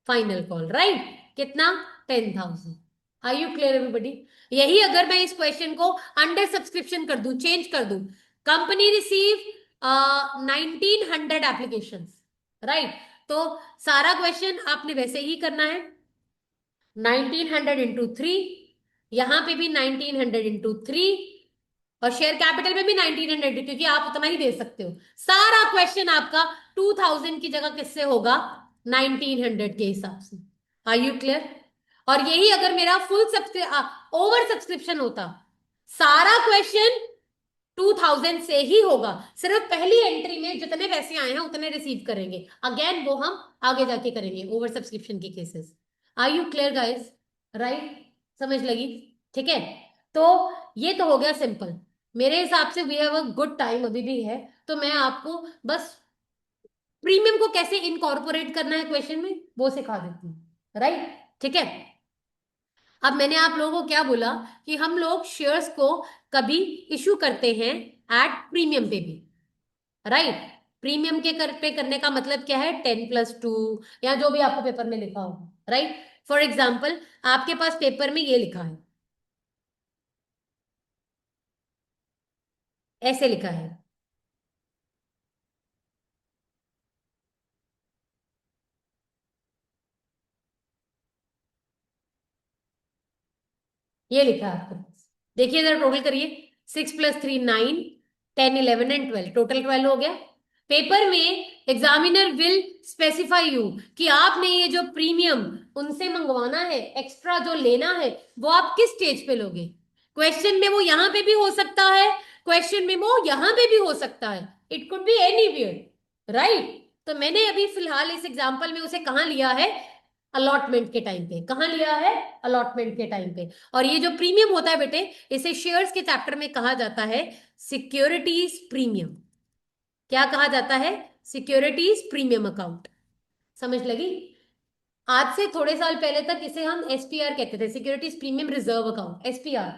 final call, right. कितना? 10,000। Are you clear everybody? यही अगर मैं इस क्वेश्चन को अंडर सब्सक्रिप्शन कर दूं, चेंज कर दूं, कंपनी रिसीव 1900 एप्लीकेशन, राइट। तो सारा क्वेश्चन आपने वैसे ही करना है। 1900 इंटू 3, यहां पे भी 1900 इंटू 3, और शेयर कैपिटल में भी 1900, क्योंकि आप उतना ही दे सकते हो। सारा क्वेश्चन आपका 2000 की जगह किससे होगा? 1900 के हिसाब से। Are you clear? और यही अगर मेरा फुल ओवर सब्सक्रिप्शन होता, सारा क्वेश्चन 2000 से ही होगा, सिर्फ पहली एंट्री में जितने पैसे आए हैं उतने रिसीव करेंगे। अगेन वो हम आगे जाके करेंगे ओवर सब्सक्रिप्शन के cases. Are you clear guys? Right, समझ लगी? ठीक है। तो ये तो हो गया सिंपल। मेरे हिसाब से we have a good time अभी भी है, तो मैं आपको बस प्रीमियम को कैसे इनकॉर्पोरेट करना है क्वेश्चन में वो सिखा देती हूँ, राइट। ठीक है। अब मैंने आप लोगों को क्या बोला कि हम लोग शेयर्स को कभी इशू करते हैं एट प्रीमियम पे भी, राइट। प्रीमियम के पे करने का मतलब क्या है? 10+2, या जो भी आपको पेपर में लिखा होगा, राइट। फॉर एग्जाम्पल आपके पास पेपर में ये लिखा है, ऐसे लिखा है, ये लिखा है आपके पास। देखिए जरा टोटल करिए, 6 + 3 9, 10 11 एंड 12, टोटल 12 हो गया। पेपर में एग्जामिनर विल स्पेसिफाई यू कि आपने ये जो प्रीमियम उनसे मंगवाना है, एक्स्ट्रा जो लेना है, वो आप किस स्टेज पे लोगे। क्वेश्चन में वो यहां पे भी हो सकता है, क्वेश्चन में वो यहां पे भी हो सकता है, it could be anywhere, right. तो मैंने अभी फिलहाल इस एग्जाम्पल में उसे कहाँ लिया है? अलॉटमेंट के टाइम पे। कहाँ लिया है? अलॉटमेंट के टाइम पे। और ये जो प्रीमियम होता है बेटे, इसे शेयर्स के चैप्टर में कहा जाता है सिक्योरिटीज प्रीमियम। क्या कहा जाता है? Securities premium account. समझ लगी? आज से थोड़े साल पहले तक इसे हम एसपीआर कहते थे, securities premium reserve account, SPR.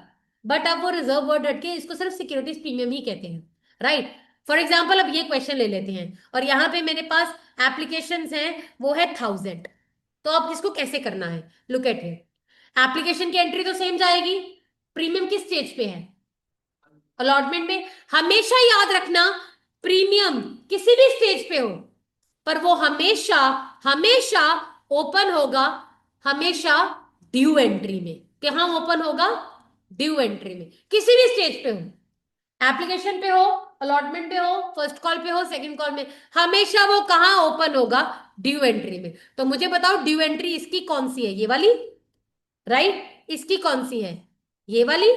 But अब वो रिजर्व वर्ड हट के इसको सिर्फ सिक्योरिटीज प्रीमियम ही कहते हैं, राइट। फॉर एग्जाम्पल अब ये क्वेश्चन ले लेते हैं, और यहाँ पे मेरे पास एप्लीकेशन हैं, वो है 1000, तो अब इसको कैसे करना है, लुक एट हियर। एप्लीकेशन की एंट्री तो सेम जाएगी, प्रीमियम किस स्टेज पे है, अलॉटमेंट में। हमेशा याद रखना, प्रीमियम किसी भी स्टेज पे हो, पर वो हमेशा हमेशा ओपन होगा, हमेशा ड्यू एंट्री में। कहां ओपन होगा, ड्यू एंट्री में, किसी भी स्टेज पे हो, एप्लीकेशन पे हो, अलॉटमेंट पे हो, फर्स्ट कॉल पे हो, सेकंड कॉल में, हमेशा वो कहां ओपन होगा, ड्यू एंट्री में। तो मुझे बताओ ड्यू एंट्री इसकी कौन सी है, ये वाली, राइट, इसकी कौन सी है, ये वाली,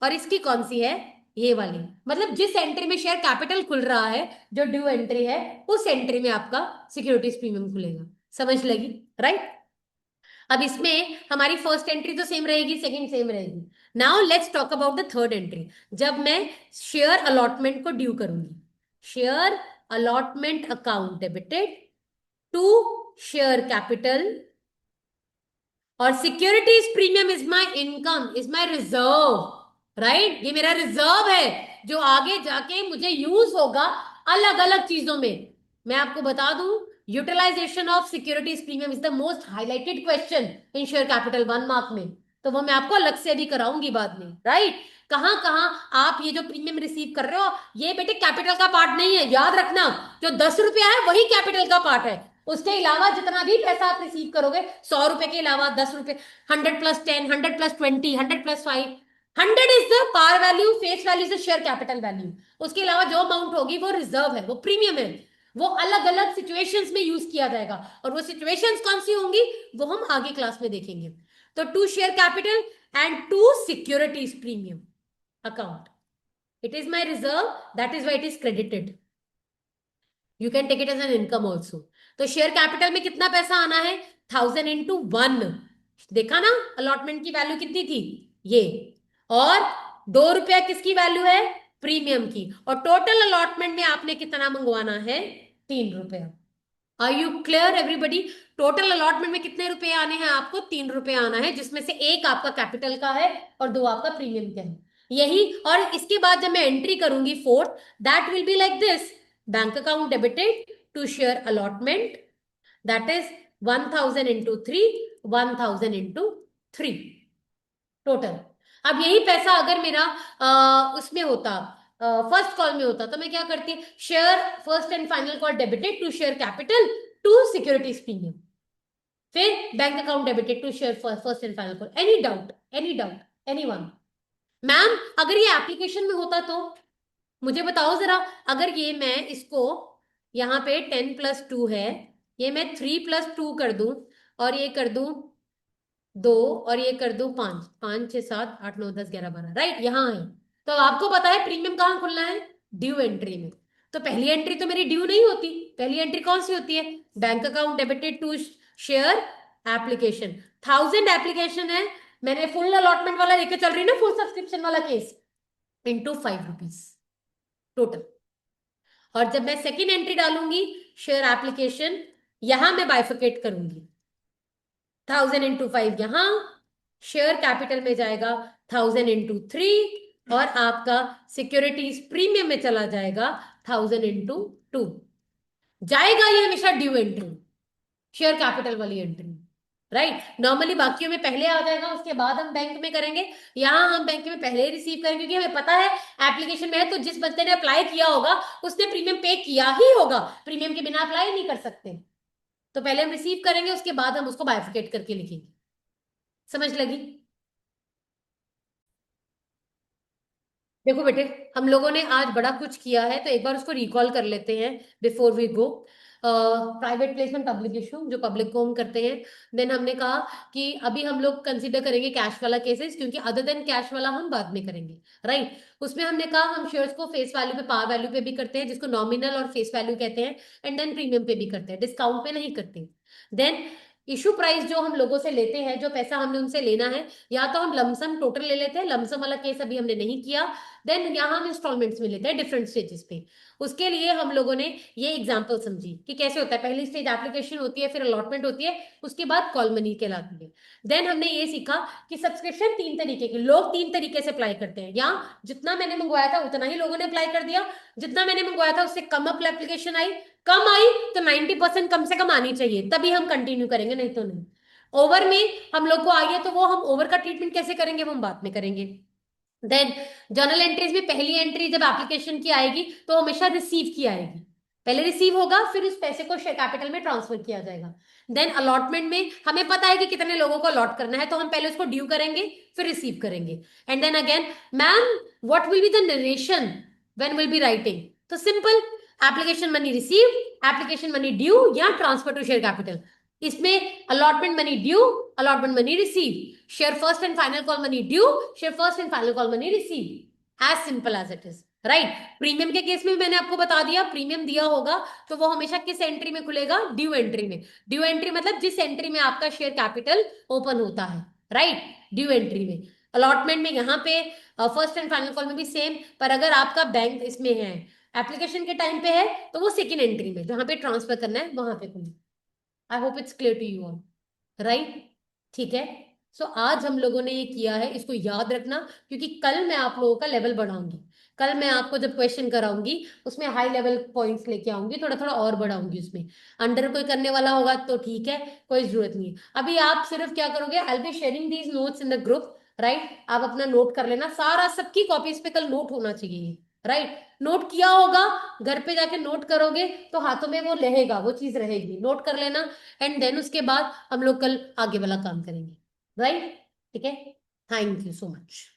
और इसकी कौन सी है, ये वाली। मतलब जिस एंट्री में शेयर कैपिटल खुल रहा है, जो ड्यू एंट्री है, उस एंट्री में आपका सिक्योरिटीज प्रीमियम खुलेगा। समझ लगी, राइट। अब इसमें हमारी फर्स्ट एंट्री तो सेम रहेगी, सेकंड सेम रहेगी। Now let's talk about the third entry, जब मैं शेयर अलॉटमेंट को ड्यू करूंगी। Share allotment account debited to share capital, और securities premium is my income, is my reserve, right. ये मेरा रिजर्व है जो आगे जाके मुझे यूज होगा अलग अलग चीजों में। मैं आपको बता दूं, utilisation of securities premium is the most highlighted question in share capital 1 mark में। तो वो मैं आपको अलग से भी कराऊंगी बाद में, राइट। कहां कहां आप ये जो प्रीमियम रिसीव कर रहे हो, ये बेटे कैपिटल का पार्ट नहीं है, याद रखना। जो 10 रुपया है वही कैपिटल का पार्ट है, उसके अलावा जितना भी पैसा आप रिसीव करोगे, 100 रुपए के अलावा 10 रुपए, 100+10, 100+20, 100+5, 100 is the par value, face value is the share capital value. उसके अलावा जो अमाउंट होगी वो रिजर्व है, वो प्रीमियम है, वो अलग अलग सिचुएशंस में यूज किया जाएगा। और वो सिचुएशंस कौन सी होंगी वो हम आगे क्लास में देखेंगे। तो to share capital and to securities premium account, it is my reserve, that is why it is credited. You can take it as an income also. तो शेयर कैपिटल में कितना पैसा आना है, 1000 × 1। देखा ना अलॉटमेंट की वैल्यू कितनी थी, ये। और 2 रुपया किसकी वैल्यू है, प्रीमियम की। और टोटल अलॉटमेंट में आपने कितना मंगवाना है, 3 रुपया। Are you clear everybody. Total allotment में कितने रुपए आने हैं आपको, 3 रुपए आना है, जिसमें से एक आपका कैपिटल का है और 2 आपका प्रीमियम का है, यही। और इसके बाद जब मैं एंट्री करूंगी fourth, that will be like this, bank account debited to share allotment, that is 1000 × 3, 1000 × 3 total. अब यही पैसा अगर मेरा उसमें होता, फर्स्ट कॉल में होता, तो मैं क्या करती, share first and final call debited to share capital to securities premium, फिर bank account debited to share first and final call. Any doubt, any doubt, anyone. Ma'am अगर ये एप्लीकेशन में होता तो मुझे बताओ जरा, अगर ये मैं इसको यहाँ पे 10+2 है, ये मैं 3+2 कर दूं, और ये कर दूं 2, और ये कर दूं 5, 5 6 7 8 9 10 11 12, राइट, यहाँ है। तो आपको पता है प्रीमियम कहाँ खुलना है, ड्यू एंट्री में। तो पहली एंट्री तो मेरी ड्यू नहीं होती, पहली एंट्री कौन सी होती है, bank account debited to share application. 1000 application है, मैंने फुल अलॉटमेंट वाला लेके चल रही ना, फुल सब्सक्रिप्शन वाला केस, इंटू 5 रुपीज टोटल। और जब मैं सेकेंड एंट्री डालूंगी, शेयर एप्लीकेशन, यहां मैं बाइफिकेट करूंगी, 1000 × 5 यहां, शेयर कैपिटल में जाएगा 1000 × 3, और आपका सिक्योरिटीज प्रीमियम में चला जाएगा 1000 × 2 जाएगा। ये हमेशा ड्यू एंट्री, शेयर कैपिटल वाली एंट्री, राइट। नॉर्मली बाकियों में पहले आ जाएगा, उसके बाद हम बैंक में करेंगे। यहां हम बैंक में पहले रिसीव करेंगे, क्योंकि हमें पता है एप्लीकेशन में है, तो जिस बंदे ने अप्लाई किया होगा उसने प्रीमियम पे किया ही होगा, प्रीमियम के बिना अप्लाई नहीं कर सकते। तो पहले हम रिसीव करेंगे, उसके बाद हम उसको बाइफिकेट करके लिखेंगे। समझ लगी। देखो बेटे, हम लोगों ने आज बड़ा कुछ किया है, तो एक बार उसको रिकॉल कर लेते हैं before we go. Private placement public issue, जो पब्लिक को हम करते हैं। देन हमने कहा कि अभी हम लोग कंसीडर करेंगे कैश वाला केसेस, क्योंकि अदर देन कैश वाला हम बाद में करेंगे, राइट। उसमें हमने कहा हम शेयर्स को फेस वैल्यू पे, पार वैल्यू पे भी करते हैं, जिसको नॉमिनल और फेस वैल्यू कहते हैं, एंड देन प्रीमियम पे भी करते हैं, डिस्काउंट पे नहीं करते। देन इशू प्राइस जो हम लोगों से लेते हैं, जो पैसा हमने उनसे लेना है, या तो हम लमसम टोटल ले लेते हैं, लमसम वाला केस अभी हमने नहीं किया। देन यहाँ हम इंस्टॉलमेंट्स में लेते हैं डिफरेंट स्टेजेस पे। उसके लिए हम लोगों ने ये एग्जांपल समझी कि कैसे होता है। पहली स्टेज एप्लीकेशन होती है, फिर अलॉटमेंट होती है, उसके बाद कॉल मनी कहलाती है। देन हमने ये सीखा कि सब्सक्रिप्शन तीन तरीके के, लोग तीन तरीके से अप्लाई करते हैं, या जितना मैंने मंगवाया था उतना ही लोगों ने अप्लाई कर दिया, जितना मैंने मंगवाया था उससे कम एप्लीकेशन आई, कम आई तो 90% कम से कम आनी चाहिए, तभी हम कंटिन्यू करेंगे, नहीं तो नहीं। ओवर में हम लोग को आई है तो वो हम ओवर का ट्रीटमेंट कैसे करेंगे वो हम बाद में करेंगे। देन जर्नल एंट्रीज में पहली एंट्री जब एप्लीकेशन की आएगी तो हमेशा रिसीव की आएगी, पहले रिसीव होगा फिर उस पैसे को शेयर कैपिटल में ट्रांसफर किया जाएगा। देन अलॉटमेंट में हमें पता है कि कितने लोगों को अलॉट करना है, तो हम पहले उसको ड्यू करेंगे फिर रिसीव करेंगे। And then again, ma'am what will be the narration when will be writing, तो simple, application money receive, application money due या ट्रांसफर टू शेयर कैपिटल। इसमें allotment money due, allotment money receive, share first and final call money due, share first and final call money receive, as simple as it is, right. Premium के case में भी मैंने आपको बता दिया, premium दिया होगा तो वो हमेशा किस एंट्री में खुलेगा, ड्यू एंट्री में। ड्यू एंट्री मतलब जिस एंट्री में आपका शेयर कैपिटल ओपन होता है, राइट, ड्यू एंट्री में। अलॉटमेंट में यहाँ पे फर्स्ट एंड फाइनल कॉल में भी सेम, पर अगर आपका बैंक इसमें है, एप्लीकेशन के टाइम पे है, तो वो सेकेंड एंट्री में जहां पे ट्रांसफर करना है वहां पे खुले। I hope it's clear to you all, right. ठीक है, सो आज हम लोगों ने ये किया है, इसको याद रखना, क्योंकि कल मैं आप लोगों का लेवल बढ़ाऊंगी। कल मैं आपको जब क्वेश्चन कराऊंगी उसमें हाई लेवल पॉइंट्स लेके आऊंगी, थोड़ा थोड़ा और बढ़ाऊंगी उसमें। अंडर कोई करने वाला होगा तो ठीक है, कोई जरूरत नहीं है। अभी आप सिर्फ क्या करोगे, I be sharing these notes in the group, right. आप अपना नोट कर लेना, सारा सबकी कॉपीज पे कल नोट होना चाहिए, राइट। नोट किया होगा, घर पे जाके नोट करोगे तो हाथों में वो रहेगा, वो चीज रहेगी, नोट कर लेना। एंड देन उसके बाद हम लोग कल आगे वाला काम करेंगे, राइट। ठीक है, थैंक यू सो मच।